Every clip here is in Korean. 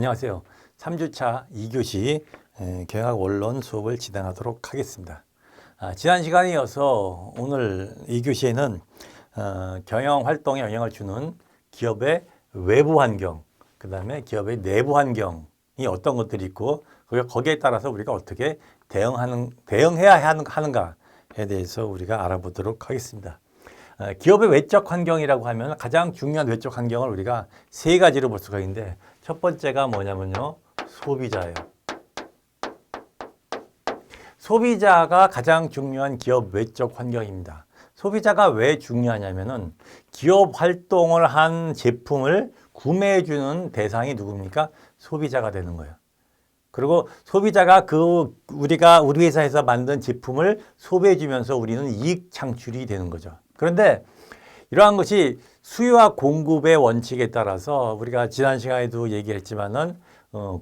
안녕하세요. 3주차 2교시 경영학 원론 수업을 진행하도록 하겠습니다. 지난 시간에 이어서 오늘 2교시에는 경영 활동에 영향을 주는 기업의 외부 환경, 그 다음에 기업의 내부 환경이 어떤 것들이 있고 거기에 따라서 우리가 어떻게 대응해야 하는가에 대해서 우리가 알아보도록 하겠습니다. 기업의 외적 환경이라고 하면 가장 중요한 외적 환경을 우리가 세 가지로 볼 수가 있는데 첫 번째가 뭐냐면요. 소비자예요. 소비자가 가장 중요한 기업 외적 환경입니다. 소비자가 왜 중요하냐면은 기업 활동을 한 제품을 구매해주는 대상이 누굽니까? 소비자가 되는 거예요. 그리고 소비자가 우리 회사에서 만든 제품을 소비해주면서 우리는 이익 창출이 되는 거죠. 그런데 이러한 것이 수요와 공급의 원칙에 따라서 우리가 지난 시간에도 얘기를 했지만은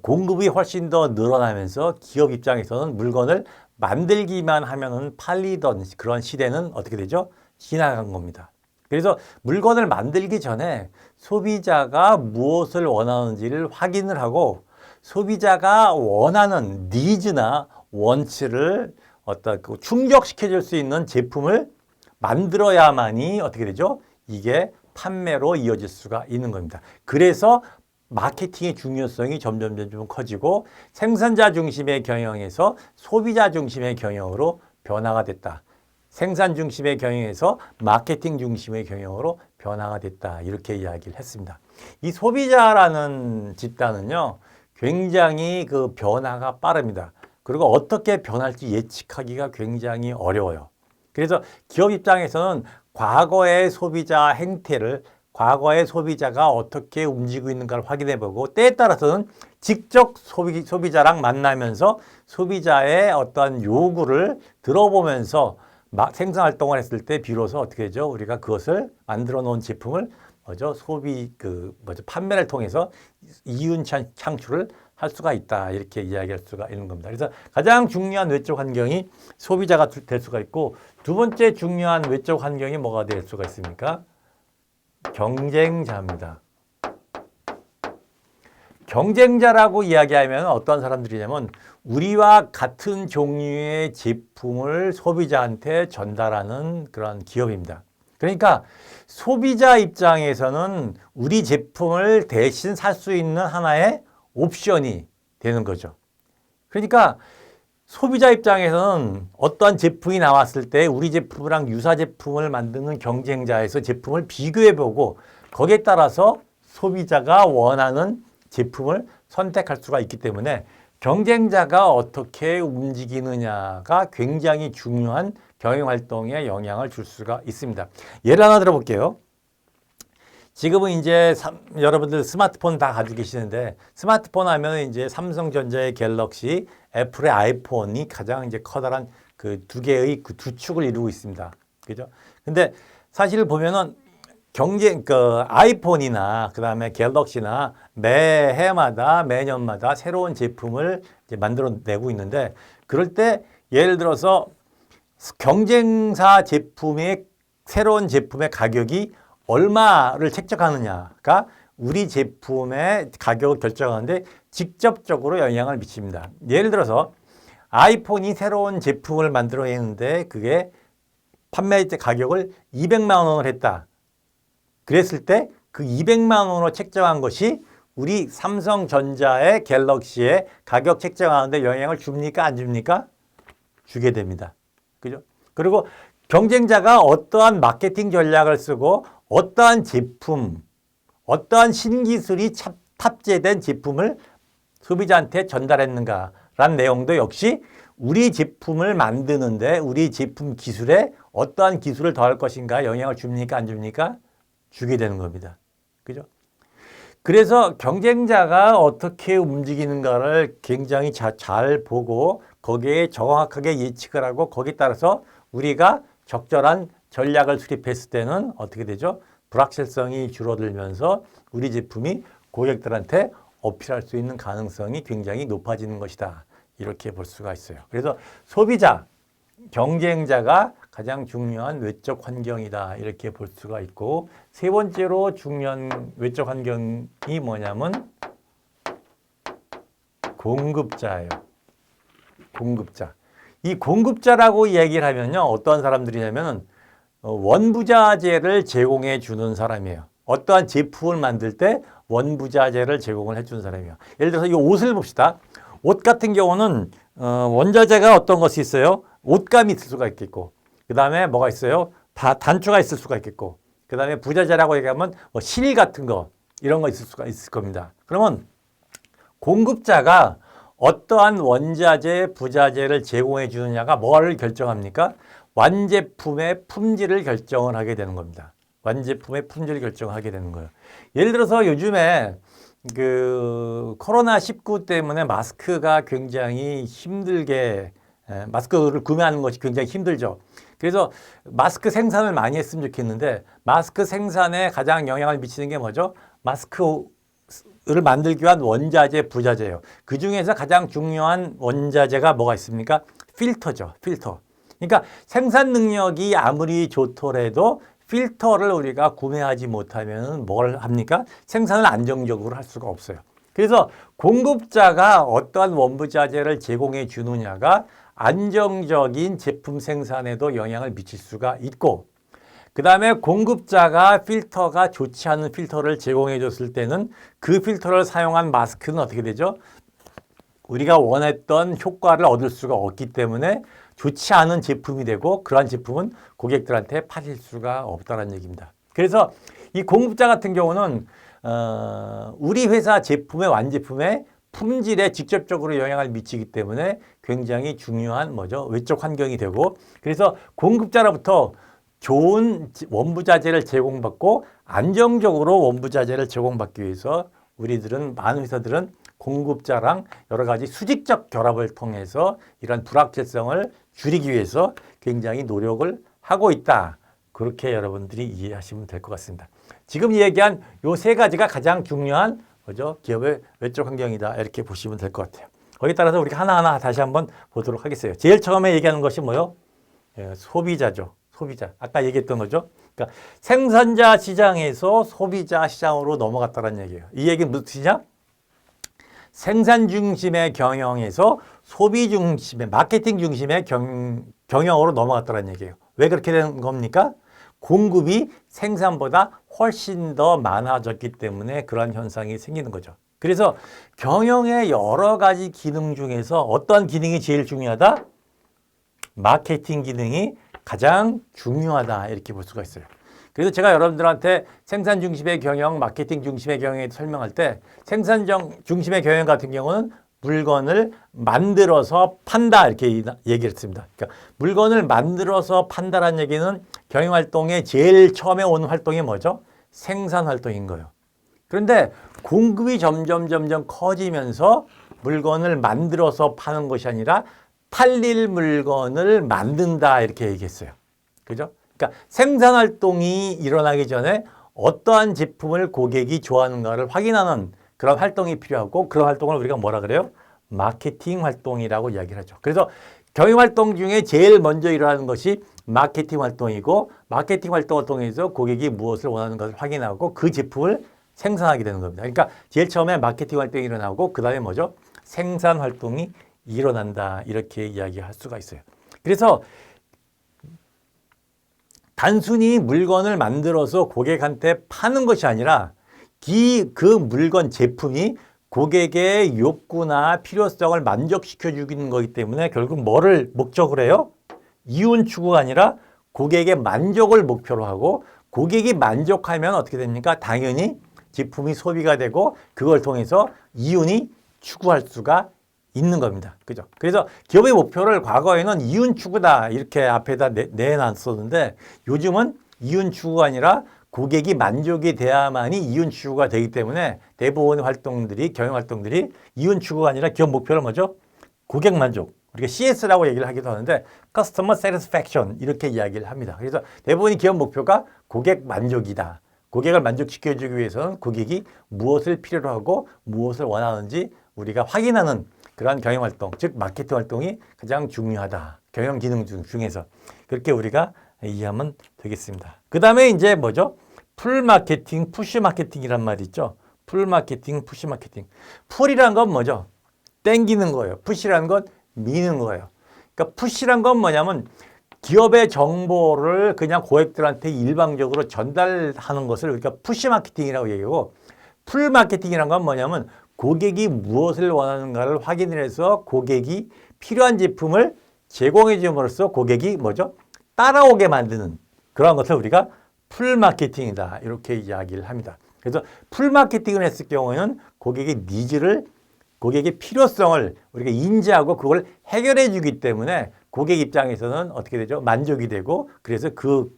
공급이 훨씬 더 늘어나면서 기업 입장에서는 물건을 만들기만 하면은 팔리던 그런 시대는 어떻게 되죠? 지나간 겁니다. 그래서 물건을 만들기 전에 소비자가 무엇을 원하는지를 확인을 하고 소비자가 원하는 니즈나 원치를 충족시켜 줄 수 있는 제품을 만들어야만이 어떻게 되죠? 이게 판매로 이어질 수가 있는 겁니다. 그래서 마케팅의 중요성이 점점 커지고 생산자 중심의 경영에서 소비자 중심의 경영으로 변화가 됐다. 생산 중심의 경영에서 마케팅 중심의 경영으로 변화가 됐다. 이렇게 이야기를 했습니다. 이 소비자라는 집단은요. 굉장히 그 변화가 빠릅니다. 그리고 어떻게 변할지 예측하기가 굉장히 어려워요. 그래서 기업 입장에서는 과거의 소비자 행태를 과거의 소비자가 어떻게 움직이고 있는가를 확인해보고 때에 따라서는 직접 소비자랑 만나면서 소비자의 어떤 요구를 들어보면서 생산활동을 했을 때 비로소 어떻게 되죠? 우리가 그것을 만들어 놓은 제품을 판매를 통해서 이윤 창출을 할 수가 있다. 이렇게 이야기할 수가 있는 겁니다. 그래서 가장 중요한 외적 환경이 소비자가 될 수가 있고 두 번째 중요한 외적 환경이 뭐가 될 수가 있습니까? 경쟁자입니다. 경쟁자라고 이야기하면 어떤 사람들이냐면 우리와 같은 종류의 제품을 소비자한테 전달하는 그런 기업입니다. 그러니까 소비자 입장에서는 우리 제품을 대신 살 수 있는 하나의 옵션이 되는 거죠. 그러니까 소비자 입장에서는 어떠한 제품이 나왔을 때 우리 제품이랑 유사 제품을 만드는 경쟁자에서 제품을 비교해보고 거기에 따라서 소비자가 원하는 제품을 선택할 수가 있기 때문에 경쟁자가 어떻게 움직이느냐가 굉장히 중요한 경영활동에 영향을 줄 수가 있습니다. 예를 하나 들어볼게요. 지금은 이제 여러분들 스마트폰 다 가지고 계시는데 스마트폰 하면 이제 삼성전자의 갤럭시, 애플의 아이폰이 가장 이제 커다란 그 두 개의 그 두 축을 이루고 있습니다. 그죠? 근데 사실 보면은 아이폰이나 그 다음에 갤럭시나 매년마다 새로운 제품을 이제 만들어내고 있는데 그럴 때 예를 들어서 경쟁사 제품의 새로운 제품의 가격이 얼마를 책정하느냐가 우리 제품의 가격을 결정하는데 직접적으로 영향을 미칩니다. 예를 들어서 아이폰이 새로운 제품을 만들어내는데 그게 판매 가격을 200만 원을 했다. 그랬을 때 그 200만 원으로 책정한 것이 우리 삼성전자의 갤럭시의 가격 책정하는데 영향을 줍니까? 안 줍니까? 주게 됩니다. 그죠? 그리고 경쟁자가 어떠한 마케팅 전략을 쓰고 어떠한 제품, 어떠한 신기술이 탑재된 제품을 소비자한테 전달했는가라는 내용도 역시 우리 제품을 만드는데 우리 제품 기술에 어떠한 기술을 더할 것인가 영향을 줍니까? 안 줍니까? 주게 되는 겁니다. 그죠? 그래서 경쟁자가 어떻게 움직이는가를 굉장히 잘 보고 거기에 정확하게 예측을 하고 거기에 따라서 우리가 적절한 전략을 수립했을 때는 어떻게 되죠? 불확실성이 줄어들면서 우리 제품이 고객들한테 어필할 수 있는 가능성이 굉장히 높아지는 것이다. 이렇게 볼 수가 있어요. 그래서 소비자, 경쟁자가 가장 중요한 외적 환경이다. 이렇게 볼 수가 있고 세 번째로 중요한 외적 환경이 뭐냐면 공급자예요. 공급자. 이 공급자라고 얘기를 하면요. 어떤 사람들이냐면은 원부자재를 제공해 주는 사람이에요. 어떠한 제품을 만들 때 원부자재를 제공을 해 주는 사람이에요. 예를 들어서 이 옷을 봅시다. 옷 같은 경우는 원자재가 어떤 것이 있어요? 옷감이 있을 수가 있겠고, 그 다음에 뭐가 있어요? 단추가 있을 수가 있겠고, 그 다음에 부자재라고 얘기하면 실 같은 거, 이런 거 있을 수가 있을 겁니다. 그러면 공급자가 어떠한 원자재, 부자재를 제공해 주느냐가 뭐를 결정합니까? 완제품의 품질을 결정을 하게 되는 겁니다. 완제품의 품질을 결정하게 되는 거예요. 예를 들어서 요즘에 그 코로나19 때문에 마스크가 굉장히 힘들게, 마스크를 구매하는 것이 굉장히 힘들죠. 그래서 마스크 생산을 많이 했으면 좋겠는데, 마스크 생산에 가장 영향을 미치는 게 뭐죠? 마스크를 만들기 위한 원자재, 부자재예요. 그 중에서 가장 중요한 원자재가 뭐가 있습니까? 필터죠. 필터. 그러니까 생산 능력이 아무리 좋더라도 필터를 우리가 구매하지 못하면 뭘 합니까? 생산을 안정적으로 할 수가 없어요. 그래서 공급자가 어떠한 원부자재를 제공해 주느냐가 안정적인 제품 생산에도 영향을 미칠 수가 있고, 그 다음에 공급자가 필터가 좋지 않은 필터를 제공해 줬을 때는 그 필터를 사용한 마스크는 어떻게 되죠? 우리가 원했던 효과를 얻을 수가 없기 때문에 좋지 않은 제품이 되고, 그러한 제품은 고객들한테 팔릴 수가 없다는 얘기입니다. 그래서 이 공급자 같은 경우는 우리 회사 제품의 완제품의 품질에 직접적으로 영향을 미치기 때문에 굉장히 중요한 뭐죠? 외적 환경이 되고, 그래서 공급자로부터 좋은 원부자재를 제공받고 안정적으로 원부자재를 제공받기 위해서 우리들은, 많은 회사들은 공급자랑 여러 가지 수직적 결합을 통해서 이런 불확실성을 줄이기 위해서 굉장히 노력을 하고 있다. 그렇게 여러분들이 이해하시면 될 것 같습니다. 지금 얘기한 요 세 가지가 가장 중요한 뭐죠? 기업의 외적 환경이다. 이렇게 보시면 될 것 같아요. 거기에 따라서 우리가 하나하나 다시 한번 보도록 하겠어요. 제일 처음에 얘기하는 것이 뭐요? 소비자죠. 소비자. 아까 얘기했던 거죠. 그러니까 생산자 시장에서 소비자 시장으로 넘어갔다는 얘기예요. 이 얘기는 무슨 뜻이냐? 생산 중심의 경영에서 소비 중심의, 마케팅 중심의 경영으로 넘어갔다는 얘기예요. 왜 그렇게 된 겁니까? 공급이 생산보다 훨씬 더 많아졌기 때문에 그런 현상이 생기는 거죠. 그래서 경영의 여러 가지 기능 중에서 어떤 기능이 제일 중요하다? 마케팅 기능이 가장 중요하다. 이렇게 볼 수가 있어요. 그래서 제가 여러분들한테 생산 중심의 경영, 마케팅 중심의 경영에 설명할 때, 생산 중심의 경영 같은 경우는 물건을 만들어서 판다 이렇게 얘기를 했습니다. 그러니까 물건을 만들어서 판다라는 얘기는 경영활동의 제일 처음에 오는 활동이 뭐죠? 생산활동인 거예요. 그런데 공급이 점점 커지면서 물건을 만들어서 파는 것이 아니라 팔릴 물건을 만든다 이렇게 얘기했어요. 그죠? 그러니까 생산활동이 일어나기 전에 어떠한 제품을 고객이 좋아하는가를 확인하는 그런 활동이 필요하고, 그런 활동을 우리가 뭐라 그래요? 마케팅 활동이라고 이야기를 하죠. 그래서 경영활동 중에 제일 먼저 일어나는 것이 마케팅 활동이고, 마케팅 활동을 통해서 고객이 무엇을 원하는 것을 확인하고 그 제품을 생산하게 되는 겁니다. 그러니까 제일 처음에 마케팅 활동이 일어나고 그 다음에 뭐죠? 생산 활동이 일어난다. 이렇게 이야기할 수가 있어요. 그래서 단순히 물건을 만들어서 고객한테 파는 것이 아니라 그 물건 제품이 고객의 욕구나 필요성을 만족시켜 주는 거기 때문에 결국 뭐를 목적으로 해요? 이윤 추구가 아니라 고객의 만족을 목표로 하고, 고객이 만족하면 어떻게 됩니까? 당연히 제품이 소비가 되고 그걸 통해서 이윤이 추구할 수가 있는 겁니다. 그죠? 그래서 기업의 목표를 과거에는 이윤 추구다 이렇게 앞에다 내놨었는데, 요즘은 이윤 추구가 아니라 고객이 만족이 돼야만이 이윤 추구가 되기 때문에 대부분의 활동들이, 경영 활동들이 이윤 추구가 아니라 기업 목표를 뭐죠? 고객 만족. 우리가 CS라고 얘기를 하기도 하는데 Customer Satisfaction 이렇게 이야기를 합니다. 그래서 대부분의 기업 목표가 고객 만족이다. 고객을 만족시켜주기 위해서는 고객이 무엇을 필요로 하고 무엇을 원하는지 우리가 확인하는 그러한 경영 활동, 즉 마케팅 활동이 가장 중요하다. 경영 기능 중에서 그렇게 우리가 이해하면 되겠습니다. 그 다음에 이제 뭐죠? 풀 마케팅, 푸시 마케팅이란 말이 있죠. 풀 마케팅, 푸시 마케팅. 풀이란 건 뭐죠? 땡기는 거예요. 푸시라는 건 미는 거예요. 그러니까 푸시란 건 뭐냐면 기업의 정보를 그냥 고객들한테 일방적으로 전달하는 것을 우리가 푸시 마케팅이라고 얘기하고, 풀 마케팅이란 건 뭐냐면 고객이 무엇을 원하는가를 확인을 해서 고객이 필요한 제품을 제공해 줌으로써 고객이 뭐죠? 따라오게 만드는 그런 것을 우리가 풀 마케팅이다. 이렇게 이야기를 합니다. 그래서 풀 마케팅을 했을 경우에는 고객의 니즈를, 고객의 필요성을 우리가 인지하고 그걸 해결해 주기 때문에 고객 입장에서는 어떻게 되죠? 만족이 되고, 그래서 그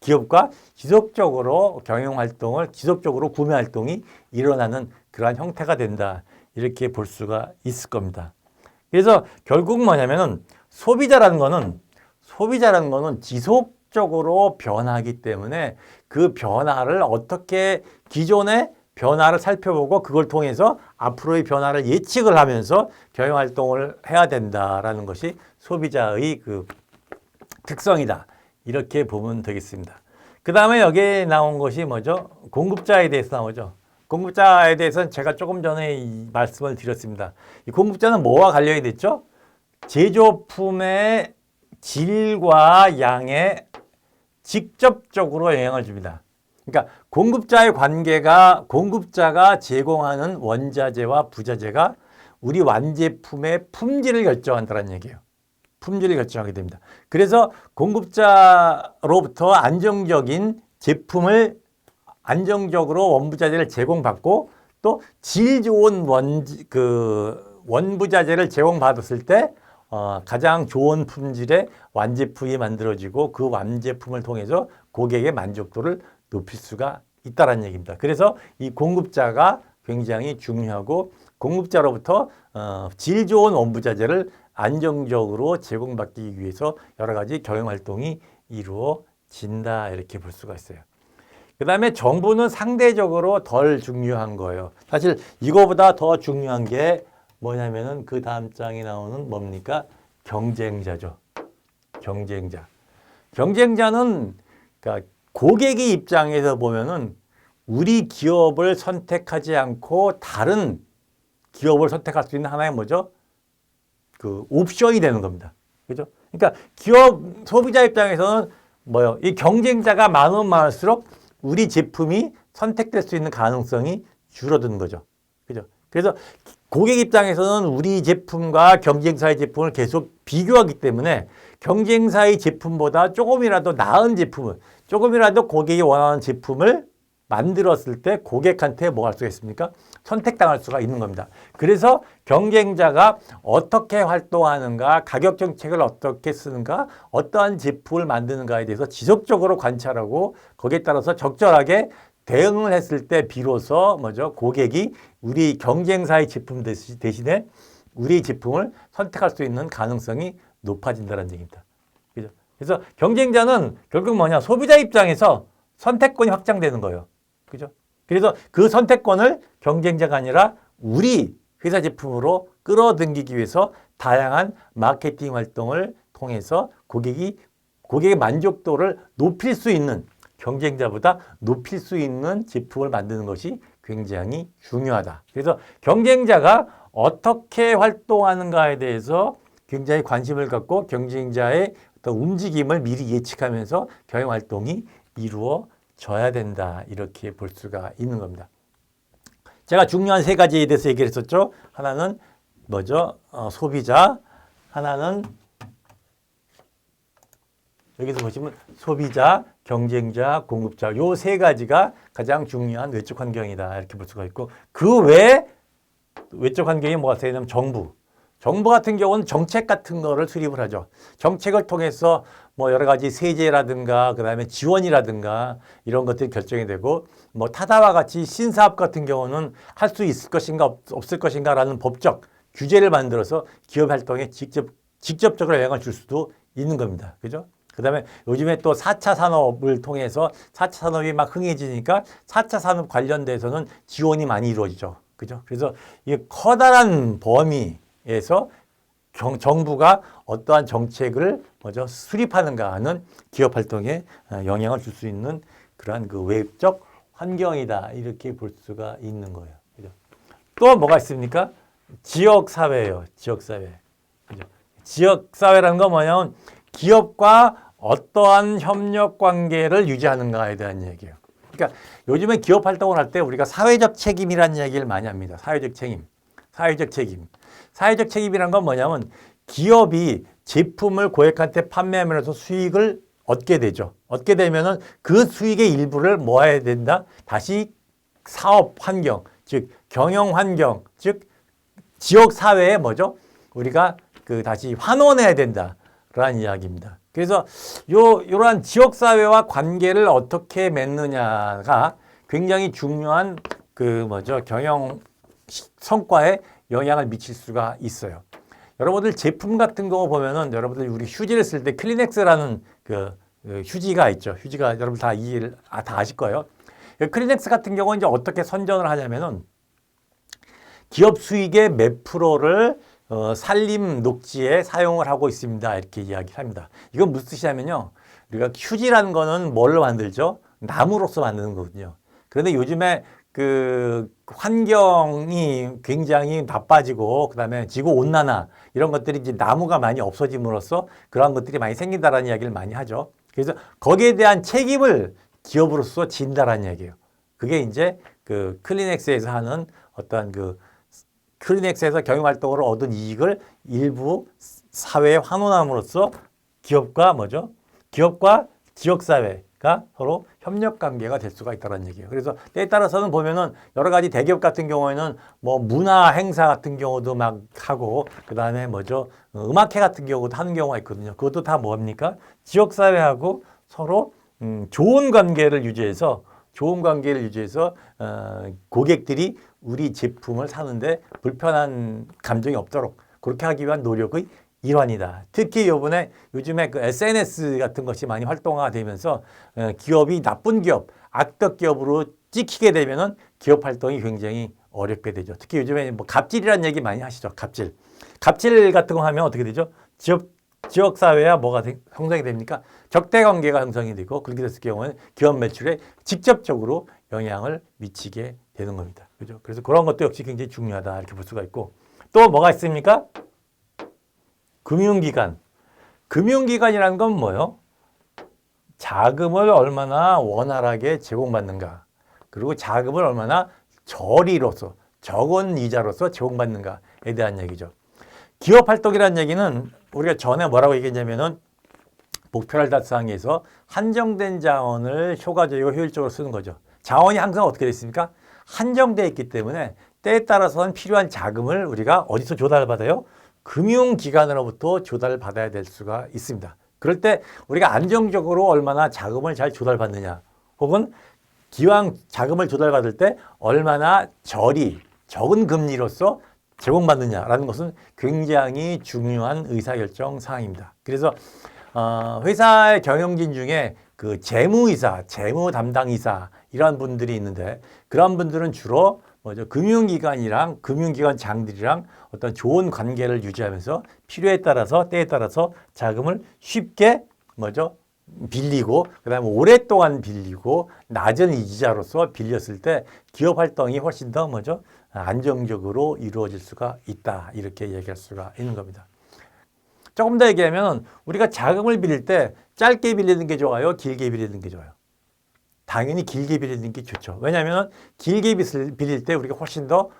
기업과 지속적으로 경영활동을, 지속적으로 구매활동이 일어나는 그러한 형태가 된다. 이렇게 볼 수가 있을 겁니다. 그래서 결국 뭐냐면은 소비자라는 거는 지속적으로 변하기 때문에 그 변화를 어떻게, 기존의 변화를 살펴보고 그걸 통해서 앞으로의 변화를 예측을 하면서 경영활동을 해야 된다라는 것이 소비자의 그 특성이다. 이렇게 보면 되겠습니다. 그 다음에 여기에 나온 것이 뭐죠? 공급자에 대해서 나오죠. 공급자에 대해서는 제가 조금 전에 이 말씀을 드렸습니다. 이 공급자는 뭐와 관련이 됐죠? 제조품의 질과 양에 직접적으로 영향을 줍니다. 그러니까 공급자의 관계가, 공급자가 제공하는 원자재와 부자재가 우리 완제품의 품질을 결정한다는 얘기예요. 품질을 결정하게 됩니다. 그래서 공급자로부터 안정적인 제품을, 안정적으로 원부자재를 제공받고 또 질 좋은 원부자재를 제공받았을 때 가장 좋은 품질의 완제품이 만들어지고 그 완제품을 통해서 고객의 만족도를 높일 수가 있다는 얘기입니다. 그래서 이 공급자가 굉장히 중요하고, 공급자로부터 질 좋은 원부자재를 안정적으로 제공받기 위해서 여러 가지 경영활동이 이루어진다. 이렇게 볼 수가 있어요. 그 다음에 정부는 상대적으로 덜 중요한 거예요. 사실 이거보다 더 중요한 게 뭐냐면은 그 다음 장에 나오는 뭡니까? 경쟁자죠. 경쟁자. 경쟁자는 그러니까 고객의 입장에서 보면은 우리 기업을 선택하지 않고 다른 기업을 선택할 수 있는 하나의 뭐죠? 그 옵션이 되는 겁니다. 그죠? 그러니까 기업, 소비자 입장에서는 뭐요? 이 경쟁자가 많으면 많을수록 우리 제품이 선택될 수 있는 가능성이 줄어드는 거죠. 그죠? 그래서 고객 입장에서는 우리 제품과 경쟁사의 제품을 계속 비교하기 때문에 경쟁사의 제품보다 조금이라도 나은 제품을, 조금이라도 고객이 원하는 제품을 만들었을 때 고객한테 뭐 할 수가 있습니까? 선택당할 수가 있는 겁니다. 그래서 경쟁자가 어떻게 활동하는가, 가격 정책을 어떻게 쓰는가, 어떠한 제품을 만드는가에 대해서 지속적으로 관찰하고 거기에 따라서 적절하게 대응을 했을 때 비로소 뭐죠? 고객이 우리 경쟁사의 제품 대신에 우리 제품을 선택할 수 있는 가능성이 높아진다는 얘기입니다. 그죠? 그래서 경쟁자는 결국 뭐냐? 소비자 입장에서 선택권이 확장되는 거예요. 그죠? 그래서 그 선택권을 경쟁자가 아니라 우리 회사 제품으로 끌어당기기 위해서 다양한 마케팅 활동을 통해서 고객의 만족도를 높일 수 있는, 경쟁자보다 높일 수 있는 제품을 만드는 것이 굉장히 중요하다. 그래서 경쟁자가 어떻게 활동하는가에 대해서 굉장히 관심을 갖고 경쟁자의 어떤 움직임을 미리 예측하면서 경영 활동이 이루어져야 된다. 이렇게 볼 수가 있는 겁니다. 제가 중요한 세 가지에 대해서 얘기를 했었죠. 하나는 뭐죠? 소비자. 하나는 여기서 보시면 소비자, 경쟁자, 공급자, 요 세 가지가 가장 중요한 외적 환경이다. 이렇게 볼 수가 있고, 그 외에 외적 환경이 뭐가 있냐면 정부. 정부 같은 경우는 정책 같은 거를 수립을 하죠. 정책을 통해서 뭐 여러 가지 세제라든가 그다음에 지원이라든가 이런 것들이 결정이 되고, 뭐 타다와 같이 신사업 같은 경우는 할 수 있을 것인가 없을 것인가라는 법적 규제를 만들어서 기업 활동에 직접적으로 영향을 줄 수도 있는 겁니다. 그죠? 그다음에 요즘에 또 4차 산업을 통해서 4차 산업이 막 흥해지니까 4차 산업 관련돼서는 지원이 많이 이루어지죠. 그죠? 그래서 이게 커다란 범위에서 정부가 어떠한 정책을 먼저 수립하는가 하는 기업 활동에 영향을 줄 수 있는 그러한 그 외적 환경이다. 이렇게 볼 수가 있는 거예요. 그죠? 또 뭐가 있습니까? 지역 사회예요. 지역 사회. 그죠? 지역 사회라는 건 뭐냐면 기업과 어떠한 협력 관계를 유지하는가에 대한 얘기예요. 그러니까 요즘에 기업 활동을 할 때 우리가 사회적 책임이라는 얘기를 많이 합니다. 사회적 책임. 사회적 책임. 사회적 책임이란 건 뭐냐면 기업이 제품을 고객한테 판매하면서 수익을 얻게 되죠. 얻게 되면은 그 수익의 일부를 모아야 된다. 다시 사업 환경, 즉 경영 환경, 즉 지역 사회에 뭐죠? 우리가 그 다시 환원해야 된다라는 이야기입니다. 그래서 요러한 지역 사회와 관계를 어떻게 맺느냐가 굉장히 중요한 그 뭐죠? 경영 성과에 영향을 미칠 수가 있어요. 여러분들 제품 같은 거 보면은 여러분들 우리 휴지를 쓸 때 클리넥스라는 그 휴지가 있죠. 휴지가 여러분 다 다 아실 거예요. 클리넥스 같은 경우는 이제 어떻게 선전을 하냐면은 기업 수익의 몇 프로를 산림 녹지에 사용을 하고 있습니다. 이렇게 이야기합니다. 이건 무슨 뜻이냐면요. 우리가 휴지라는 거는 뭘로 만들죠? 나무로서 만드는 거거든요. 그런데 요즘에 그 환경이 굉장히 나빠지고 그다음에 지구 온난화 이런 것들이 이제 나무가 많이 없어짐으로써 그러한 것들이 많이 생긴다라는 이야기를 많이 하죠. 그래서 거기에 대한 책임을 기업으로서 진다라는 얘기예요. 그게 이제 그 클리넥스에서 하는 어떤 그 클리넥스에서 경영활동으로 얻은 이익을 일부 사회에 환원함으로써 기업과 뭐죠? 기업과 지역사회가 서로 협력관계가 될 수가 있다는 얘기예요. 그래서 때에 따라서는 보면은 여러 가지 대기업 같은 경우에는 뭐 문화 행사 같은 경우도 막 하고 그 다음에 뭐죠? 음악회 같은 경우도 하는 경우가 있거든요. 그것도 다 뭡니까? 지역사회하고 서로 좋은 관계를 유지해서 고객들이 우리 제품을 사는데 불편한 감정이 없도록 그렇게 하기 위한 노력의 일환이다. 특히 요즘에 그 SNS 같은 것이 많이 활동화가 되면서 기업이 나쁜 기업, 악덕 기업으로 찍히게 되면은 기업 활동이 굉장히 어렵게 되죠. 특히 요즘에 뭐 갑질이라는 얘기 많이 하시죠. 갑질. 갑질 같은 거 하면 어떻게 되죠? 지역 사회야 뭐가 형성이 됩니까? 적대 관계가 형성이 되고 그렇게 됐을 경우에는 기업 매출에 직접적으로 영향을 미치게 되는 겁니다. 그죠? 그래서 그런 것도 역시 굉장히 중요하다 이렇게 볼 수가 있고 또 뭐가 있습니까? 금융기관. 금융기관이라는 건 뭐예요? 자금을 얼마나 원활하게 제공받는가. 그리고 자금을 얼마나 저리로서 적은 이자로서 제공받는가에 대한 얘기죠. 기업 활동이라는 얘기는 우리가 전에 뭐라고 얘기했냐면은 목표를 달성하기 위해서 한정된 자원을 효과적이고 효율적으로 쓰는 거죠. 자원이 항상 어떻게 되어 있습니까? 한정되어 있기 때문에 때에 따라서는 필요한 자금을 우리가 어디서 조달받아요? 금융기관으로부터 조달받아야 될 수가 있습니다. 그럴 때 우리가 안정적으로 얼마나 자금을 잘 조달받느냐 혹은 기왕 자금을 조달받을 때 얼마나 적은 금리로서 제공받느냐라는 것은 굉장히 중요한 의사결정 사항입니다. 그래서 회사의 경영진 중에 그 재무이사, 재무 담당이사 이런 분들이 있는데 그런 분들은 주로 뭐죠? 금융기관이랑 금융기관장들이랑 어떤 좋은 관계를 유지하면서 필요에 따라서 때에 따라서 자금을 쉽게 뭐죠? 빌리고 그다음에 오랫동안 빌리고 낮은 이자로서 빌렸을 때 기업 활동이 훨씬 더 뭐죠? 안정적으로 이루어질 수가 있다. 이렇게 얘기할 수가 있는 겁니다. 조금 더 얘기하면 우리가 자금을 빌릴 때 짧게 빌리는 게 좋아요? 길게 빌리는 게 좋아요? 당연히 길게 빌리는 게 좋죠. 왜냐하면 길게 빌릴 때 우리가 훨씬 더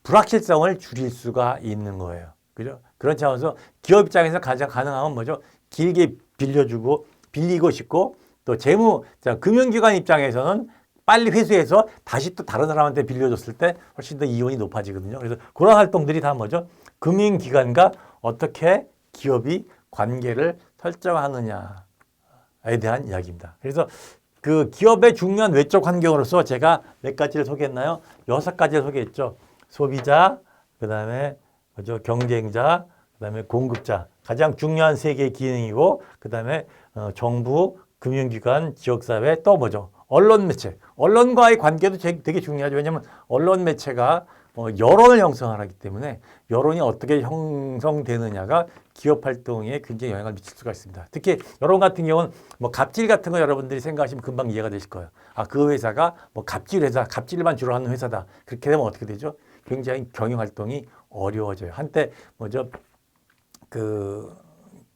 불확실성을 줄일 수가 있는 거예요. 그죠? 그런 차원에서 기업 입장에서 가장 가능한 뭐죠? 길게 빌리고 싶고 또 금융기관 입장에서는 빨리 회수해서 다시 또 다른 사람한테 빌려줬을 때 훨씬 더 이윤이 높아지거든요. 그래서 그런 활동들이 다 뭐죠? 금융기관과 어떻게 기업이 관계를 설정하느냐에 대한 이야기입니다. 그래서 그 기업의 중요한 외적 환경으로서 제가 몇 가지를 소개했나요? 6가지를 소개했죠. 소비자, 그다음에 뭐죠? 경쟁자, 그다음에 공급자. 가장 중요한 3개의 기능이고 그다음에 정부, 금융기관, 지역사회 또 뭐죠? 언론 매체. 언론과의 관계도 되게 중요하죠. 왜냐하면 언론 매체가 여론을 형성하기 때문에 여론이 어떻게 형성되느냐가 기업 활동에 굉장히 영향을 미칠 수가 있습니다. 특히 여론 같은 경우는 뭐 갑질 같은 거 여러분들이 생각하시면 금방 이해가 되실 거예요. 그 회사가 뭐 갑질 회사, 갑질만 주로 하는 회사다. 그렇게 되면 어떻게 되죠? 굉장히 경영 활동이 어려워져요. 한때 뭐죠? 그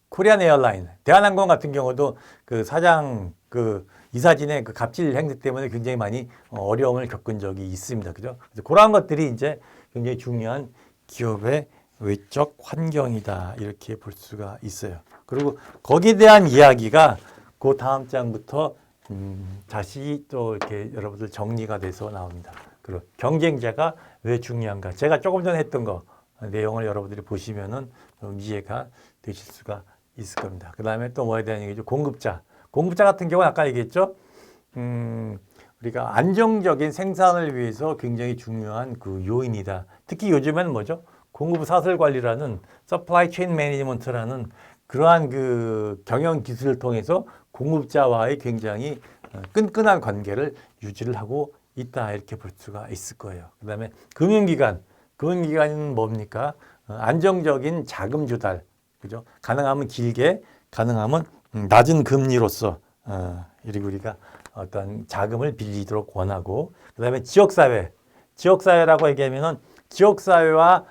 코리안 에어라인, 대한항공 같은 경우도 그 사장 그 이사진의 그 갑질 행태 때문에 굉장히 많이 어려움을 겪은 적이 있습니다. 그죠? 그래서 그러한 것들이 이제 굉장히 중요한 기업의 외적 환경이다. 이렇게 볼 수가 있어요. 그리고 거기에 대한 이야기가 그 다음 장부터 다시 또 이렇게 여러분들 정리가 돼서 나옵니다. 그리고 경쟁자가 왜 중요한가? 제가 조금 전에 했던 거 내용을 여러분들이 보시면은 좀 이해가 되실 수가 있을 겁니다. 그 다음에 또 뭐에 대한 얘기죠? 공급자. 공급자 같은 경우는 아까 얘기했죠? 우리가 안정적인 생산을 위해서 굉장히 중요한 그 요인이다. 특히 요즘에는 뭐죠? 공급 사슬 관리라는 서플라이 체인 매니지먼트라는 그러한 그 경영 기술을 통해서 공급자와의 굉장히 끈끈한 관계를 유지를 하고 있다. 이렇게 볼 수가 있을 거예요. 그 다음에 금융기관. 금융기관은 뭡니까? 안정적인 자금 조달. 그죠? 가능하면 길게, 가능하면 낮은 금리로서 이렇게 우리가 어떤 자금을 빌리도록 원하고, 그다음에 지역사회, 지역사회라고 얘기하면은 지역사회와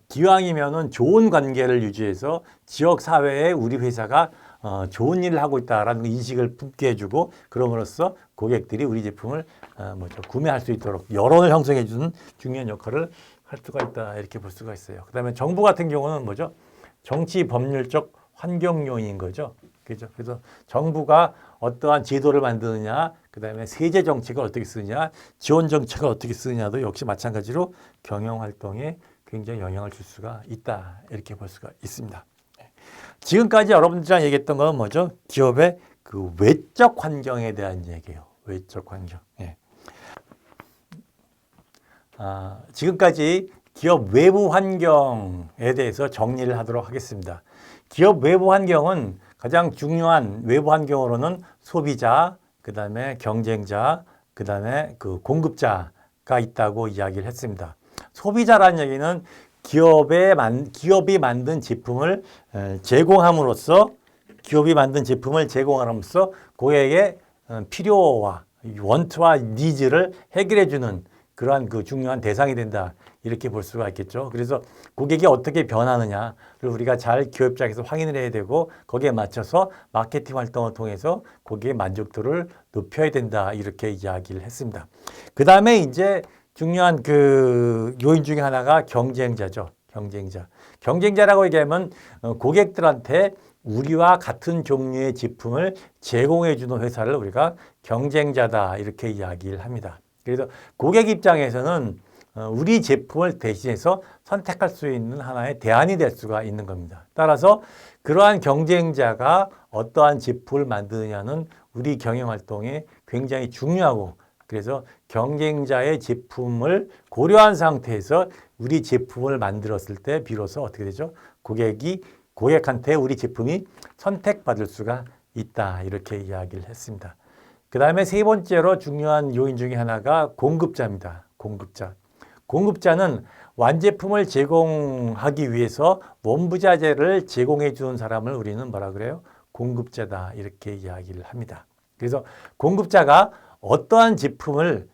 기왕이면은 좋은 관계를 유지해서 지역사회에 우리 회사가 좋은 일을 하고 있다라는 인식을 품게 해주고, 그럼으로써 고객들이 우리 제품을 구매할 수 있도록 여론을 형성해 주는 중요한 역할을 할 수가 있다. 이렇게 볼 수가 있어요. 그다음에 정부 같은 경우는 뭐죠? 정치 법률적 환경 요인인 거죠. 그죠? 그래서 정부가 어떠한 제도를 만드느냐, 그다음에 세제 정책을 어떻게 쓰느냐, 지원 정책을 어떻게 쓰느냐도 역시 마찬가지로 경영 활동에 굉장히 영향을 줄 수가 있다. 이렇게 볼 수가 있습니다. 지금까지 여러분들이랑 얘기했던 건 뭐죠? 기업의 그 외적 환경에 대한 얘기예요. 외적 환경. 예. 지금까지 기업 외부 환경에 대해서 정리를 하도록 하겠습니다. 기업 외부 환경은 가장 중요한 외부 환경으로는 소비자, 그 다음에 경쟁자, 그 다음에 그 공급자가 있다고 이야기를 했습니다. 소비자라는 얘기는 기업이 만든 제품을 제공함으로써 고객의 필요와 원투와 니즈를 해결해 주는 그러한 그 중요한 대상이 된다. 이렇게 볼 수가 있겠죠. 그래서 고객이 어떻게 변하느냐를 우리가 잘 기업 입장에서 확인을 해야 되고, 거기에 맞춰서 마케팅 활동을 통해서 고객의 만족도를 높여야 된다. 이렇게 이야기를 했습니다. 그 다음에 이제 중요한 그 요인 중에 하나가 경쟁자죠. 경쟁자라고 얘기하면 고객들한테 우리와 같은 종류의 제품을 제공해 주는 회사를 우리가 경쟁자다. 이렇게 이야기를 합니다. 그래서 고객 입장에서는 우리 제품을 대신해서 선택할 수 있는 하나의 대안이 될 수가 있는 겁니다. 따라서 그러한 경쟁자가 어떠한 제품을 만드느냐는 우리 경영 활동에 굉장히 중요하고, 그래서 경쟁자의 제품을 고려한 상태에서 우리 제품을 만들었을 때 비로소 어떻게 되죠? 고객한테 우리 제품이 선택받을 수가 있다. 이렇게 이야기를 했습니다. 그 다음에 세 번째로 중요한 요인 중에 하나가 공급자입니다. 공급자는 완제품을 제공하기 위해서 원부자재를 제공해 주는 사람을 우리는 뭐라 그래요? 공급자다. 이렇게 이야기를 합니다. 그래서 공급자가 어떠한 제품을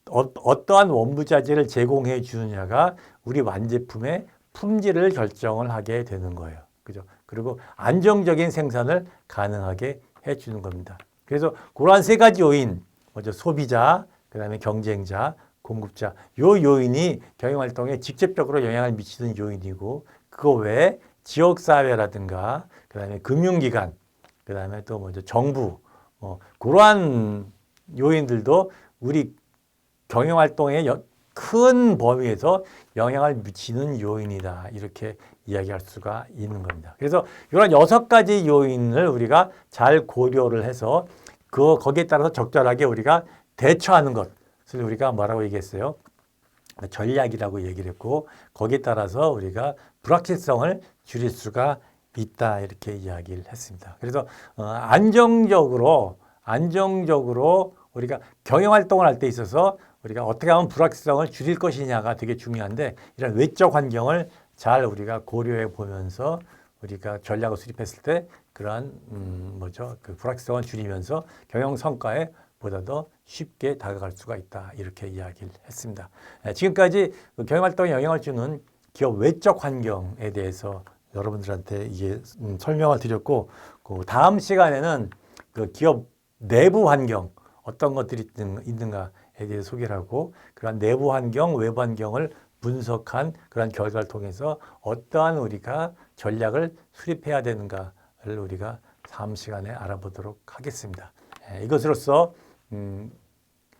어떠한 원부자재를 제공해 주느냐가 우리 완제품의 품질을 결정을 하게 되는 거예요. 그죠? 그리고 안정적인 생산을 가능하게 해 주는 겁니다. 그래서 그러한 세 가지 요인, 먼저 소비자, 그다음에 경쟁자, 공급자, 요 요인이 경영 활동에 직접적으로 영향을 미치는 요인이고, 그거 외에 지역 사회라든가, 그다음에 금융기관, 그다음에 또 먼저 정부, 그러한 요인들도 우리 경영 활동의 큰 범위에서 영향을 미치는 요인이다. 이렇게 이야기할 수가 있는 겁니다. 그래서 이런 6가지 요인을 우리가 잘 고려를 해서 거기에 따라서 적절하게 우리가 대처하는 것을 우리가 뭐라고 얘기했어요? 전략이라고 얘기를 했고, 거기에 따라서 우리가 불확실성을 줄일 수가 있다. 이렇게 이야기를 했습니다. 그래서 안정적으로 우리가 경영 활동을 할 때 있어서 우리가 어떻게 하면 불확실성을 줄일 것이냐가 되게 중요한데, 이런 외적 환경을 잘 우리가 고려해 보면서 우리가 전략을 수립했을 때 그러한 그 불확실성을 줄이면서 경영 성과에 보다 더 쉽게 다가갈 수가 있다. 이렇게 이야기를 했습니다. 지금까지 경영활동에 영향을 주는 기업 외적 환경에 대해서 여러분들한테 이게 설명을 드렸고, 그 다음 시간에는 그 기업 내부 환경 어떤 것들이 있는가에 대해서 소개를 하고, 그런 내부 환경, 외부 환경을 분석한 그런 결과를 통해서 어떠한 우리가 전략을 수립해야 되는가를 우리가 다음 시간에 알아보도록 하겠습니다. 이것으로써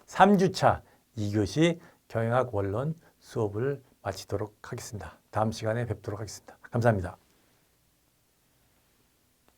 3주차 2교시 경영학 원론 수업을 마치도록 하겠습니다. 다음 시간에 뵙도록 하겠습니다. 감사합니다.